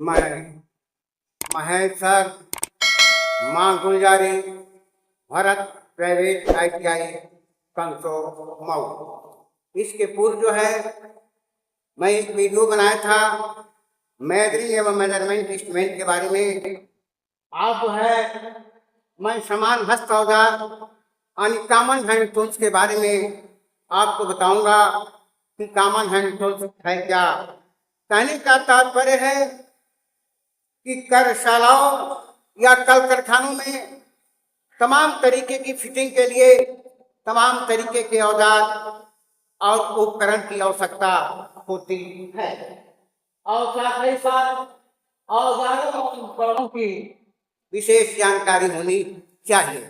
मैं महेश सर, माँ Gulzari, Bharat private ITI console Mau. इसके पूर्व जो है मैं एक वीडियो बनाया था मेजरिंग एवं मेजरमेंट इंस्ट्रूमेंट के बारे में। आप जो है मैं समान हस्त औजार यानी कॉमन हैंड टूल्स के बारे में आपको बताऊंगा कि कॉमन हैंड टूल्स है क्या। कहने का तात्पर्य है कि कार्यशालाओं या कल कारखानों में तमाम तरीके की फिटिंग के लिए तमाम तरीके के औजार और उपकरण की आवश्यकता होती है और साथ ही साथ औजारों और उपकरणों की विशेष जानकारी होनी चाहिए।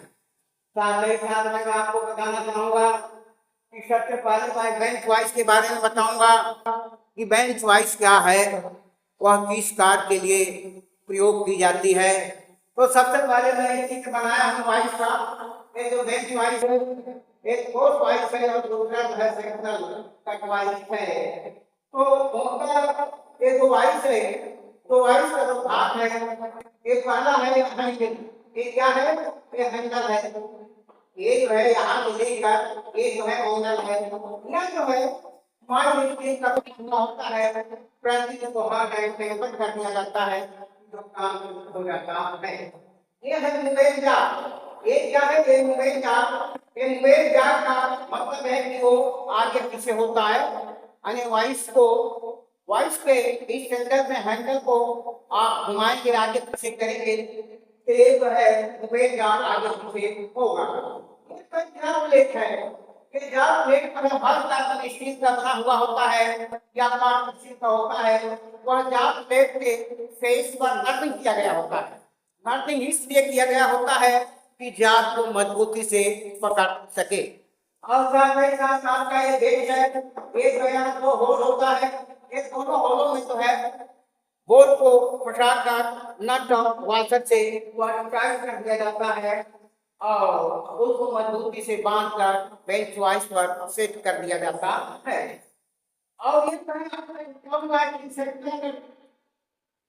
साथ ही साथ मैं आपको बताना चाहूंगा कि सबसे पहले मैं बेंच वाइस के बारे में बताऊंगा कि बेंच वाइस क्या है, वह किस कार्य के लिए प्रयोग की जाती है। तो सबसे पहले मैं एक चित्र बनाया हूँ वाइस का। ये जो बेंच वाइस है एक फोर्स वाइस है और दूसरा जो है सेक्शनल कट वाइस है। तो उनका ये जो वाइस है तो वाइस का जो भाग है ये पहला है हैंडल। ये क्या है? ये हैंडल है। ये जो है यहाँ से लेकर ये जो है एंगल है। यह जो है मान लीजिए कभी होता है प्रतिदिन को हर टाइम टेबल कर दिया जाता है जो काम हो जाता है। ये है मोबाइल जाल। ये क्या है? ये मोबाइल जाल। ये मोबाइल जाल का मतलब है कि वो आगे पीछे होता है यानी वॉइस के इस सेंटर में हैंडल को आप घुमाएंगे आगे पीछे करेंगे तो ये जो है मोबाइल जाल आगे पीछे होगा। इसका क्या उल्लेख है कि जाल प्लेट पर हर कार्बन स्टील का बना हुआ होता है या कार्बन स्टील का होता है। वह जाल प्लेट के फेस पर नर्मिंग किया गया होता है। नर्मिंग इसलिए किया गया होता है कि जाल को मजबूती से पकड़ सके। और साथ ही साथ आपका ये बेस है, ये जो है दो होल होता है। ये दोनों होलों में जो है बोल्ट को फटाकर नट और वाशर से टाइट कर दिया जाता है और उसको मजबूती से बांधकर बेंच वाइस पर सेट कर दिया जाता है। और ये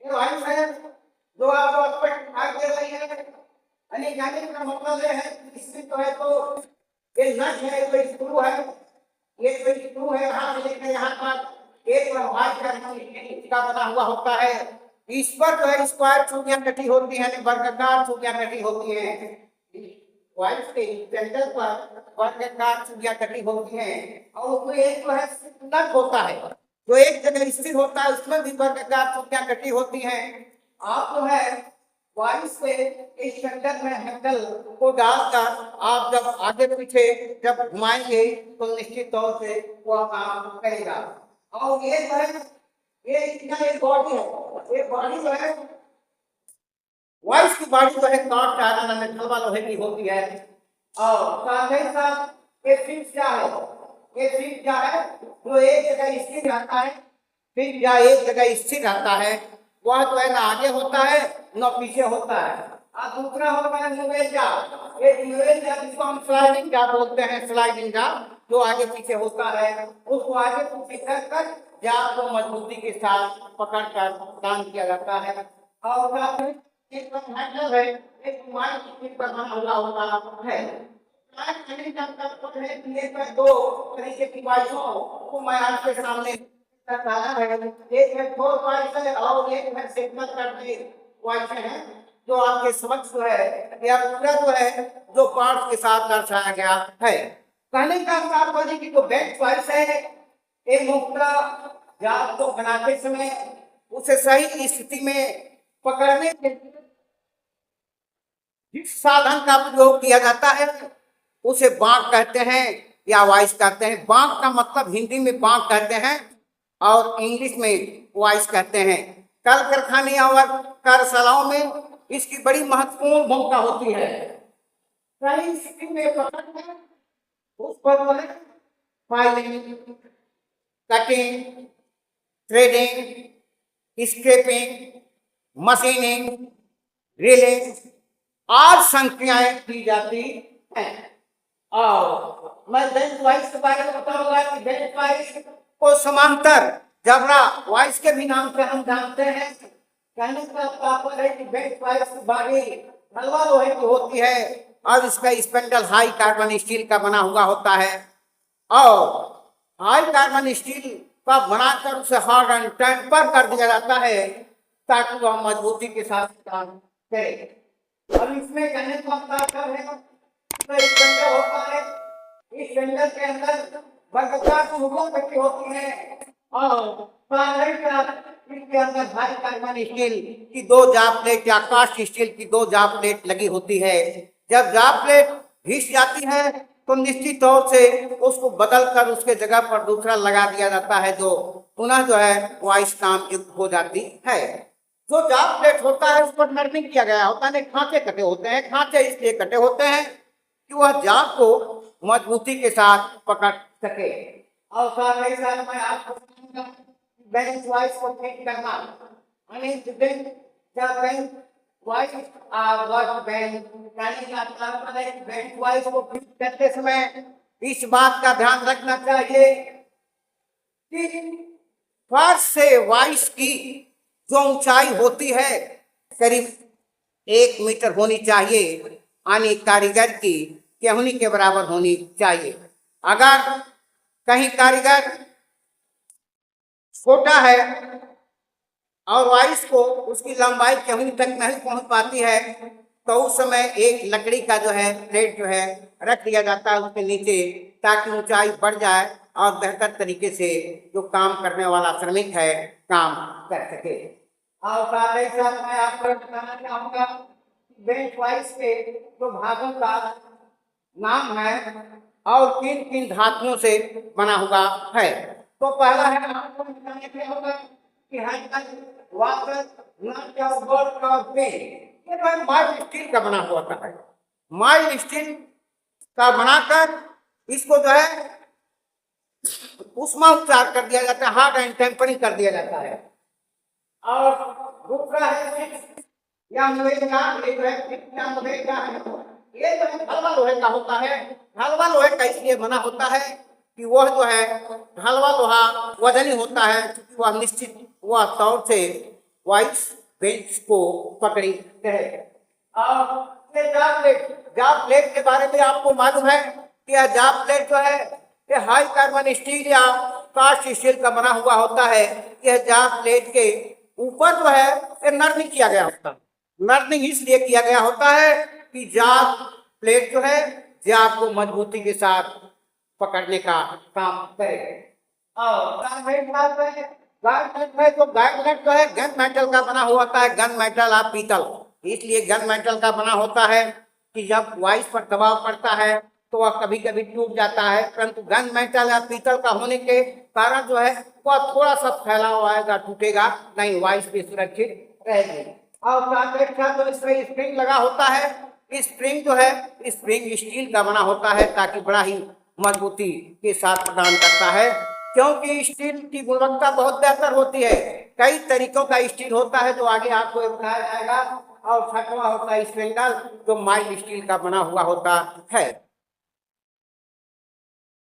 वाइस है जो आपको स्पष्ट दिखाई दे रही है। यानी जाने का मतलब ये है इसमें तो है तो ये नट है, कोई स्क्रू है, ये कोई स्क्रू है यहाँ से लेकर यहाँ तक एक वाइस का बना हुआ होता है। इस पर जो है स्क्वायर चूड़ियां कटी होती है, वर्गाकार चूड़ियां कटी होती हैं। वाइस के सेंटर पर वर्गाकार चूड़ियां कटी होती हैं और उसमें एक जो है नट होता है जो एक जगह स्थिर होता है, उसमें भी वर्गाकार चूड़ियां कटी होती हैं। आप जो है वाइस के इस सेंटर में हैंडल को डालकर आप जब आगे पीछे जब घुमाएंगे तो निश्चित तौर से वह काम करेगा। और ये जो है ये इसका एक बॉडी है। ये बॉडी जो है वाइस की बॉडी जो है काट आयरन में थलवा लोहे की होती है। और साथ ही साथ ये फिक्स क्या है? ये फिक्स क्या है जो एक जगह स्थिर रहता है, फिर या एक जगह स्थिर रहता है। वह जो है ना आगे होता है न पीछे होता है। और दूसरा होता है मोबाइल जाल। ये मोबाइल जाल जिसको हम स्लाइडिंग जाल बोलते हैं, स्लाइडिंग जाल जो आगे पीछे होता है उसको आगे पीछे कर जाल को मजबूती के साथ पकड़ कर काम किया जाता है। और एक हैंडल है, एक माइक स्टिक पर बना हुआ होता है। दो तरीके की वाइसों को मैं आपके सामने बताया है। एक है फोर वाइस है और एक है सिग्नल करके वाइस है जो आपके समक्ष जो है या पूरा जो है जो पार्ट के साथ दर्शाया गया है। कहने का तात्पर्य कि जो बेंच वाइस है एक मुक्ता जाल को बनाते समय उसे सही स्थिति में पकड़ने के जिस साधन का प्रयोग किया जाता है उसे बांक कहते हैं या वाइस कहते हैं। बांक का मतलब हिंदी में बांक कहते हैं और इंग्लिश में वाइस कहते हैं। कल कारखाने और कार्यशालाओं में इसकी बड़ी महत्वपूर्ण भूमिका होती है। सही स्थिति में पकड़ना उस पर filing, cutting, threading, scraping, machining, drilling और संक्रियाएं की जाती हैं। और मैं बेंच वाइस के बारे में बताऊंगा कि बेंच वाइस को समांतर जबड़ा वाइस के भी नाम से हम जानते हैं कहने का तात्पर्य है कि बेंच वाइज की बॉडी हलवा लोहे की होती है और इसका स्पेंडल हाई कार्बन स्टील का बना हुआ होता है और हाई कार्बन स्टील का बनाकर उसे हार्ड एंड टेम्पर कर दिया जाता है ताकि वह मजबूती के साथ काम करे। अब इसमें कहने का तात्पर्य है तो स्पेंडल होता है, इस स्पेंडल के अंदर वर्गाकार टूबों की होती है और इसके अंदर भारी कार्बन स्टील की दो जाप प्लेट या कास्ट स्टील की दो जाप प्लेट लगी होती है। जब जाप प्लेट घिस जाती है तो निश्चित तौर से उसको बदल कर उसके जगह पर दूसरा लगा दिया जाता है जो पुनः जो है वाइस काम युक्त हो जाती है। जो जाप प्लेट होता है उस पर नर्मिंग किया गया होता है, खांचे कटे होते हैं। खांचे इसलिए कटे होते हैं कि वह जाप को मजबूती के साथ पकड़ सके। और साथ ही साथ मैं आपको बेंच वाइस को ठीक करना बेंच वाइस को ठीक करते समय इस बात का ध्यान रखना चाहिए कि फर्श से वाइस की जो ऊंचाई होती है करीब 1 मीटर होनी चाहिए, यानी कारीगर की केहूनी के बराबर होनी चाहिए। अगर कहीं कारीगर छोटा है और वाइस को उसकी लंबाई केहूनी तक नहीं पहुंच पाती है तो उस समय एक लकड़ी का जो है प्लेट जो है रख दिया जाता है उसके नीचे ताकि ऊंचाई बढ़ जाए और बेहतर तरीके से जो काम करने वाला श्रमिक है काम कर सके। और साथ ही साथ मैं आपको बताना चाहूंगा बेंच वाइस के जो भागों का नाम है और किन किन धातुओं से बना हुआ है। तो पहला है आपको बताने के होगा कि वाटर माइल स्टील का बना हुआ होता है। माइल स्टील का बनाकर इसको जो है उष्मा उपचार कर दिया जाता है, हार्ड एंड टेम्परिंग कर दिया जाता है। और दूसरा है या ये जो है हलवा लोहे का होता है। हलवा लोहे का इसलिए बना होता है कि वह जो है हलवा लोहा वजनी होता है क्योंकि वह निश्चित वह तौर से वाइस बेंच को पकड़ी है। और जाप प्लेट के बारे में आपको मालूम है कि यह जाप प्लेट जो है ये हाई कार्बन स्टील या कास्ट स्टील का बना हुआ होता है। यह जाप प्लेट के ऊपर जो है ये नर्निंग किया गया होता है। नर्निंग इसलिए किया गया होता है कि जाप प्लेट जो है जाप को मजबूती के साथ पकड़ने का काम करे। और गाइडलाइन जो है गन मेटल का बना हुआ होता है। गन मेटल आप पीतल इसलिए गन मेटल का बना होता है कि जब वाइस पर दबाव पड़ता है तो वह कभी कभी टूट जाता है, परंतु गन मेटल या पीतल का होने के कारण जो है वह थोड़ा सा फैलाव आएगा, टूटेगा नहीं, वाइस भी सुरक्षित रहेगी। और तो इसमें स्प्रिंग लगा होता है। स्प्रिंग जो है स्प्रिंग स्टील का बना होता है ताकि बड़ा ही मजबूती के साथ प्रदान करता है क्योंकि स्टील की गुणवत्ता बहुत बेहतर होती है। कई तरीकों का स्टील होता है जो आगे आपको बताया जाएगा। और छठवां होता है स्पेंडल जो माइल स्टील का बना हुआ होता है।